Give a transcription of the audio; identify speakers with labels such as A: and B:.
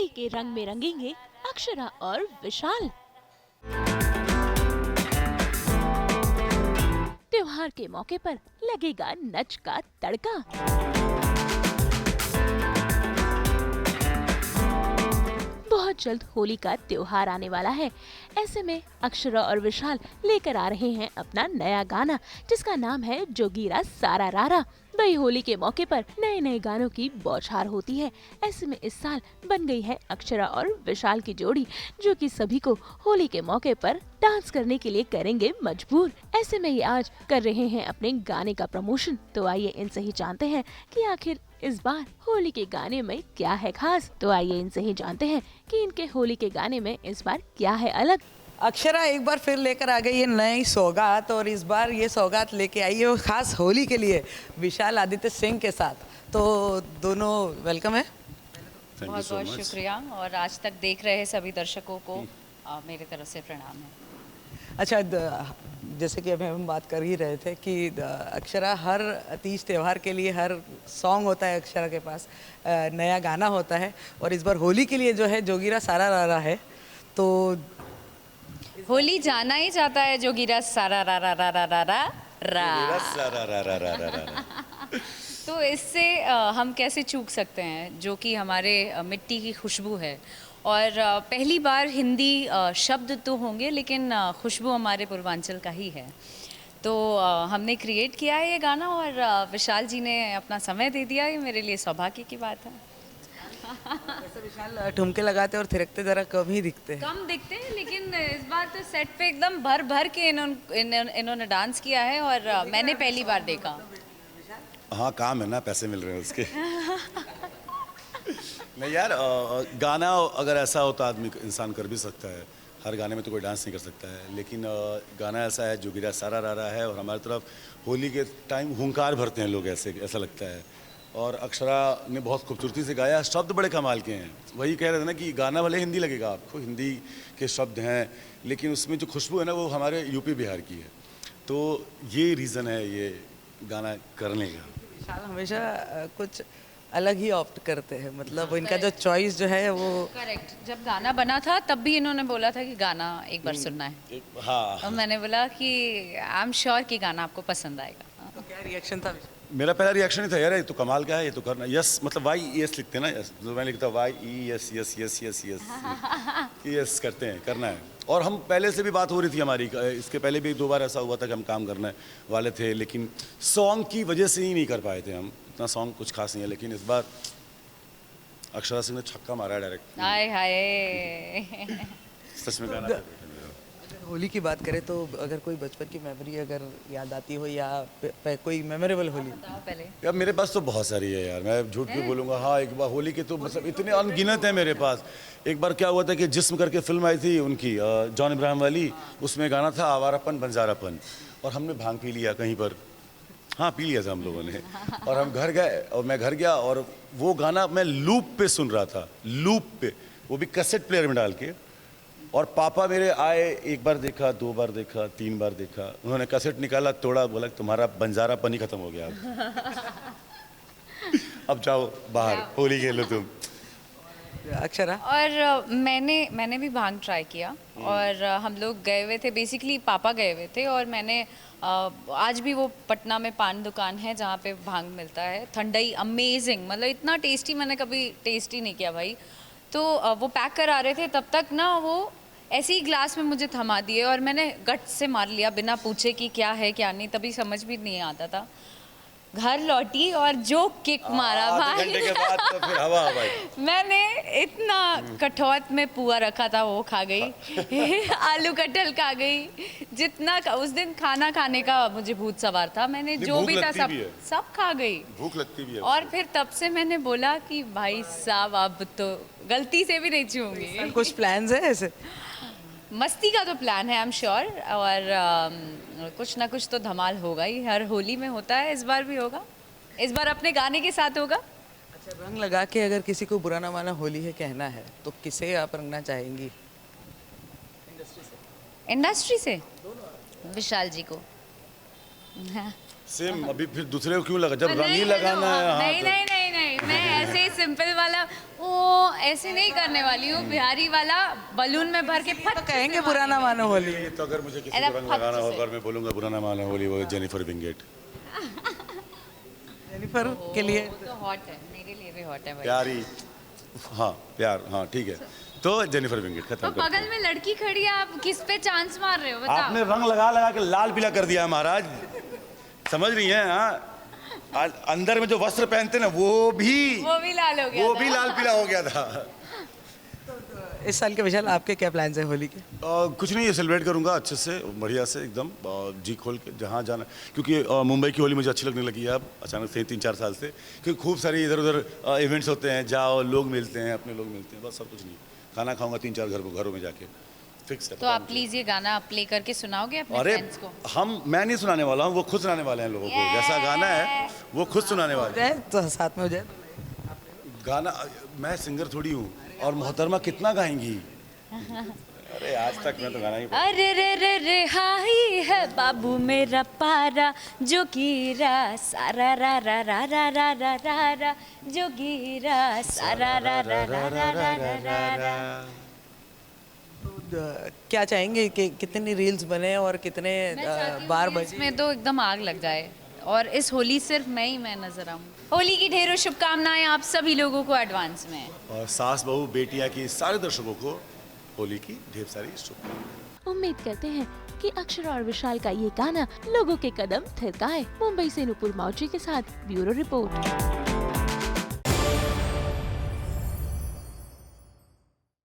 A: होली के रंग में रंगेंगे अक्षरा और विशाल। त्योहार के मौके पर लगेगा नच का तड़का। बहुत जल्द होली का त्योहार आने वाला है। ऐसे में अक्षरा और विशाल लेकर आ रहे हैं अपना नया गाना, जिसका नाम है जोगीरा सारा रारा। वही होली के मौके पर नए नए गानों की बौछार होती है। ऐसे में इस साल बन गई है अक्षरा और विशाल की जोड़ी, जो कि सभी को होली के मौके पर डांस करने के लिए करेंगे मजबूर। ऐसे में ये आज कर रहे हैं अपने गाने का प्रमोशन। तो आइए इनसे ही जानते हैं कि आखिर इस बार होली के गाने में क्या है खास। तो आइए इनसे ही जानते हैं कि इनके होली के गाने में इस बार क्या है अलग।
B: अक्षरा एक बार फिर लेकर आ गई है नई सौगात, और इस बार ये सौगात लेके आई है वो खास होली के लिए विशाल आदित्य सिंह के साथ। तो दोनों वेलकम है।
C: बहुत बहुत शुक्रिया, और आज तक देख रहे सभी दर्शकों को मेरे तरफ से प्रणाम है।
B: अच्छा, जैसे कि अभी हम बात कर ही रहे थे कि अक्षरा हर तीज त्यौहार के लिए हर सॉन्ग होता है अक्षरा के पास, नया गाना होता है, और इस बार होली के लिए जो है जोगीरा सारा रारा है। तो
C: होली जाना ही चाहता है जोगीरा सारा रा रा रा रा रा रा रा। तो इससे हम कैसे चूक सकते हैं, जो कि हमारे मिट्टी की खुशबू है। और पहली बार हिंदी शब्द तो होंगे, लेकिन खुशबू हमारे पूर्वांचल का ही है। तो हमने क्रिएट किया है ये गाना, और विशाल जी ने अपना समय दे दिया। ये मेरे लिए सौभाग्य की बात है।
B: वैसे विशाल ठुमके लगाते और थिरकते जरा कम ही दिखते हैं।
C: कम दिखते हैं, लेकिन इस बार तो सेट पे एकदम भर भर के इन्होंने डांस किया है, और मैंने पहली बार देखा।
D: हाँ, काम है ना, पैसे मिल रहे हैं उसके। नहीं यार, गाना अगर ऐसा हो तो आदमी इंसान कर भी सकता है। हर गाने में तो कोई डांस नहीं कर सकता है, लेकिन गाना ऐसा है जोगीरा सारा रारा है, और हमारी तरफ होली के टाइम हुंकार भरते हैं लोग, ऐसा लगता है। और अक्षरा ने बहुत खूबसूरती से गाया, शब्द बड़े कमाल के हैं। वही कह रहे थे ना कि गाना भले हिंदी लगेगा आपको, हिंदी के शब्द हैं, लेकिन उसमें जो खुशबू है ना वो हमारे यूपी बिहार की है। तो ये रीज़न है ये गाना करने का।
B: विशाल हमेशा कुछ अलग ही ऑप्ट करते हैं, मतलब इनका जो चॉइस जो है वो
C: करेक्ट। जब गाना बना था तब भी इन्होंने बोला था कि गाना एक बार सुनना है।
D: हाँ,
C: और मैंने बोला कि आई एम श्योर कि गाना आपको पसंद आएगा।
B: तो क्या रिएक्शन था?
D: मेरा पहला रिएक्शन ही था, यार ये तो कमाल का है, ये तो करना। यस मतलब वाई यस लिखते हैं ना, यस तो मैं लिखता Y E yes yes yes yes yes yes करते हैं, करना है। और हम पहले से भी बात हो रही थी हमारी, इसके पहले भी 2 बार ऐसा हुआ था कि हम काम करने वाले थे, लेकिन सॉन्ग की वजह से ही नहीं कर पाए थे हम। इतना सॉन्ग कुछ खास नहीं है, लेकिन इस बार अक्षरा सिंह ने छक्का मारा है डायरेक्ट।
C: हाय हाय।
D: सच में गाना।
B: होली की बात करें तो अगर कोई बचपन की मेमोरी अगर याद आती हो, या कोई मेमोरेबल होली?
C: पहले
D: यार मेरे पास तो बहुत सारी है यार, मैं झूठ क्यों बोलूँगा। हाँ, एक बार होली के तो मतलब इतने अनगिनत हैं मेरे पास। एक बार क्या हुआ था कि जिस्म करके फिल्म आई थी उनकी, जॉन इब्राहिम वाली, उसमें गाना था आवारापन बंजारापन, और हमने भांग पी लिया कहीं पर। हाँ, पी लिया था हम लोगों ने, और हम घर गए, और मैं घर गया और वो गाना मैं लूप पे सुन रहा था, लूप पे, वो भी कैसेट प्लेयर में डाल के। और पापा मेरे आए, 1 बार देखा, 2 बार देखा, 3 बार देखा, उन्होंने कैसेट निकाला, तोड़ा, बोला तुम्हारा बंजारापन ही खत्म हो गया अब जाओ बाहर, होली खेलो तुम।
B: अक्षरा?
C: और मैंने भी भांग ट्राई किया, और हम लोग गए हुए थे, बेसिकली पापा गए हुए थे, और मैंने आज भी वो पटना में पान दुकान है जहाँ पे भांग मिलता है, ठंडाई अमेजिंग, मतलब इतना टेस्टी मैंने कभी टेस्ट ही नहीं किया भाई। तो वो पैक करा रहे थे, तब तक ना वो ऐसे ही ग्लास में मुझे थमा दिए, और मैंने गट से मार लिया बिना पूछे कि क्या है क्या नहीं, तभी समझ भी नहीं आता था। घर लौटी और जो किक मारा भाई,
D: घंटे के बाद तो फिर हवा भाई।
C: मैंने इतना कठौत में पुआ रखा था वो खा गई। आलू कटहल खा गई, जितना उस दिन खाना खाने का मुझे भूत सवार था, मैंने जो भी था सब खा गई।
D: भूख लगती भी है।
C: और फिर तब से मैंने बोला कि भाई साहब अब तो गलती से भी नहीं छूऊंगी।
B: कुछ प्लान्स है ऐसे?
C: मस्ती का तो प्लान है, आई एम श्योर, और कुछ ना कुछ तो धमाल होगा ही, हर होली में होता है, इस बार भी होगा, इस बार अपने गाने के साथ होगा।
B: अच्छा, रंग लगा के अगर किसी को बुरा ना माना होली है कहना है तो किसे आप रंगना चाहेंगी?
C: इंडस्ट्री से विशाल जी को।
D: सेम, अभी फिर दूसरे को क्यों लगा, जब रंग ही लगाना है।
C: नहीं नहीं नहीं नहीं, मैं ऐसे ही सिंपल वाला ओ ऐसे नहीं करने वाली हूँ, बिहारी वाला बलून में भर के फट
B: तो कहेंगे बुरा ना मानो होली।
D: तो अगर मुझे किसी
C: अरे
D: को रंग
C: फट
D: लगाना
C: से।
D: होगा और मैं बोलूंगा बुरा ना माना होली, वो जेनिफर विंगेट।
B: जेनिफर के लिए
C: वो तो हॉट है, मेरे लिए भी हॉट है भाई।
D: प्यारी, हाँ प्यार, हाँ ठीक है, तो जेनिफर विंगेट खत्म
C: तो
D: करते हैं।
C: बगल में लड़की खड़ी है, आप किस पे चांस मार रहे हो बताओ।
D: आपने रंग लगा लगा के लाल पीला कर दिया है महाराज, समझ रही हैं? हाँ, अंदर में जो वस्त्र पहनते ना वो भी
C: लाल हो गया
D: वो
C: था।
D: भी लाल पीला हो गया था।
B: इस साल के विशाल आपके क्या प्लान्स हैं होली के?
D: कुछ नहीं, ये सेलिब्रेट करूंगा अच्छे से, बढ़िया से एकदम, जी खोल के जहाँ जाना, क्योंकि मुंबई की होली मुझे अच्छी लगने लगी है अब अचानक से 3-4 साल से, क्योंकि खूब सारे इधर उधर इवेंट्स होते हैं, जाओ लोग मिलते हैं, अपने लोग मिलते हैं, बस सब कुछ नहीं। खाना खाऊंगा 3-4 घरों में जाके, फिक्स है।
C: तो आप प्लीज ये गाना प्ले करके सुनाओगे अपने
D: अरे
C: फ्रेंड्स को।
D: मैं नहीं सुनाने वाला हूँ, वो खुद सुनाने वाले हैं लोगों को, जैसा गाना है वो खुद सुनाने वाले हैं।
B: जाए तो साथ में हो जाए।
D: गाना, मैं सिंगर थोड़ी हूँ, और मोहतरमा कितना गाएंगी? अरे आज तक मैं तो गाना ही
C: अरे रे रे रे हाई है बाबू मेरा पारा, जो गिरा सारा रा रा रा रा रा रा रा रा, जो गिरा सारा रा रा रा रा रा रा रा।
B: क्या चाहेंगे कि कितनी रील्स बने और कितने
C: मैं चाहती हूँ
B: बार
C: कि
B: बजे?
C: इसमें तो एकदम आग लग जाए और इस होली सिर्फ मैं नजर आऊँ। होली की ढेरों शुभकामनाएं आप सभी लोगों को एडवांस में।
D: और सास बहू बेटियां की सारे दर्शकों को होली की ढेर सारी शुभकामनाएं।
A: उम्मीद करते हैं कि अक्षरा और विशाल का ये गाना लोगों के कदम थिरकाए। मुंबई से नुपुर मौजी के साथ ब्यूरो रिपोर्ट।